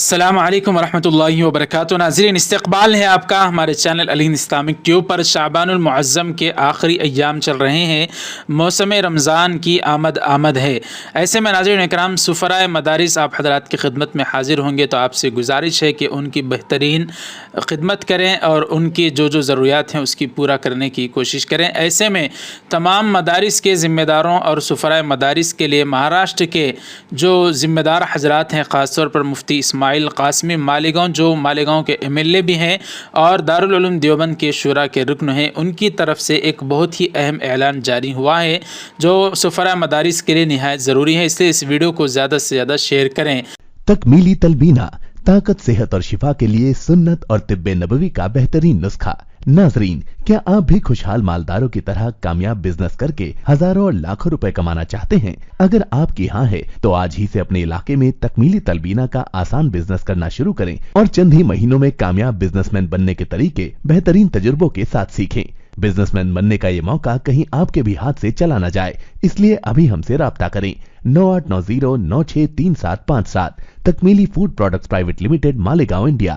السلام علیکم ورحمۃ اللہ وبرکاتہ۔ ناظرین، استقبال ہے آپ کا ہمارے چینل الہند اسلامک ٹیوب پر۔ شعبان المعظم کے آخری ایام چل رہے ہیں، موسم رمضان کی آمد ہے۔ ایسے میں ناظرین اکرام، سفرائے مدارس آپ حضرات کی خدمت میں حاضر ہوں گے، تو آپ سے گزارش ہے کہ ان کی بہترین خدمت کریں اور ان کی جو ضروریات ہیں اس کی پورا کرنے کی کوشش کریں۔ ایسے میں تمام مدارس کے ذمہ داروں اور سفرائے مدارس کے لیے مہاراشٹر کے جو ذمہ دار حضرات ہیں، خاص طور پر مفتی اسماعیل قاسمی مالیگاؤں، جو مالیگاؤں کے ایم ایل اے بھی ہیں اور دارالعلوم دیوبند کے شورا کے رکن ہیں، ان کی طرف سے ایک بہت ہی اہم اعلان جاری ہوا ہے جو سفرائے مدارس کے لیے نہایت ضروری ہے، اس لیے اس ویڈیو کو زیادہ سے زیادہ شیئر کریں۔ تکمیلی تلبینہ، طاقت، صحت اور شفا کے لیے سنت اور طب نبوی کا بہترین نسخہ۔ ناظرین، کیا آپ بھی خوشحال مالداروں کی طرح کامیاب بزنس کر کے ہزاروں اور لاکھوں روپے کمانا چاہتے ہیں؟ اگر آپ کی ہاں ہے تو آج ہی سے اپنے علاقے میں تکمیلی تلبینہ کا آسان بزنس کرنا شروع کریں اور چند ہی مہینوں میں کامیاب بزنس مین بننے کے طریقے بہترین تجربوں کے ساتھ سیکھیں۔ بزنس مین بننے کا یہ موقع کہیں آپ کے بھی ہاتھ سے چلا نہ جائے، اس لیے ابھی ہم سے رابطہ کریں۔ 9890963757 Takmeeli food products private limited, Malegaon, India.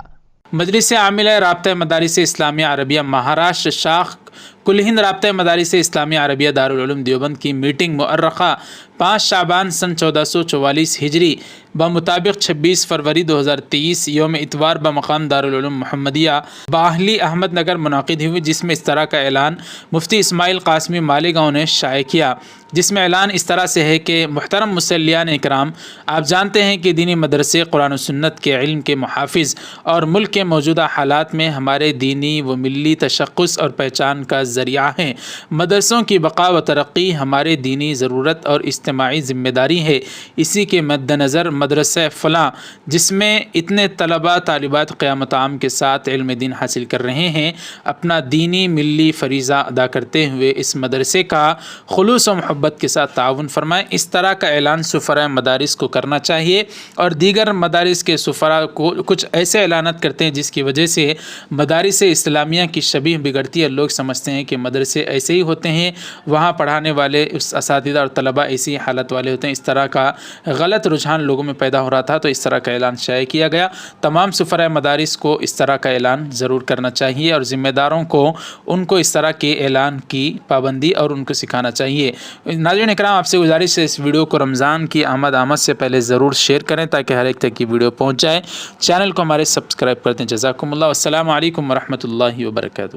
مجلس عاملہ رابطہ مدارس اسلامیہ عربیہ مہاراشٹر شاخ کل ہند رابطہ مدارس اسلامیہ عربیہ دارالعلوم دیوبند کی میٹنگ مؤرخہ 5 شعبان سن 1444 ہجری بمطابق 26 فروری 2023 یوم اتوار بمقام دارالعلوم محمدیہ باہلی احمد نگر منعقد ہوئی، جس میں اس طرح کا اعلان مفتی اسماعیل قاسمی مالیگاؤں نے شائع کیا، جس میں اعلان اس طرح سے ہے کہ محترم مسلیان اکرام، آپ جانتے ہیں کہ دینی مدرسے قرآن و سنت کے علم کے محافظ اور ملک کے موجودہ حالات میں ہمارے دینی و ملی تشخص اور پہچان کا ذریعہ ہیں۔ مدرسوں کی بقا و ترقی ہمارے دینی ضرورت اور اجتماعی ذمہ داری ہے۔ اسی کے مد نظر مدرسہ فلاں، جس میں اتنے طلباء طالبات قیام طعام کے ساتھ علم دین حاصل کر رہے ہیں، اپنا دینی ملی فریضہ ادا کرتے ہوئے اس مدرسے کا خلوص و محبت کے ساتھ تعاون فرمائیں۔ اس طرح کا اعلان سفرائے مدارس کو کرنا چاہیے، اور دیگر مدارس کے سفراء کو کچھ ایسے اعلانات کرتے ہیں جس کی وجہ سے مدارس اسلامیہ کی شبیہ بگڑتی ہے۔ لوگ سمجھتے ہیں کہ مدرسے ایسے ہی ہوتے ہیں، وہاں پڑھانے والے اساتذہ اور طلباء ایسی حالت والے ہوتے ہیں، اس طرح کا غلط رجحان لوگوں میں پیدا ہو رہا تھا، تو اس طرح کا اعلان شائع کیا گیا۔ تمام سفرائے مدارس کو اس طرح کا اعلان ضرور کرنا چاہیے، اور ذمہ داروں کو ان کو اس طرح کے اعلان کی پابندی اور ان کو سکھانا چاہیے۔ ناظرین اکرام، آپ سے گزارش ہے اس ویڈیو کو رمضان کی آمد سے پہلے ضرور شیئر کریں تاکہ ہر ایک تک کی ویڈیو پہنچ جائے۔ چینل کو ہمارے سبسکرائب کر دیں۔ جزاکم اللہ، والسلام علیکم ورحمۃ اللہ وبرکاتہ۔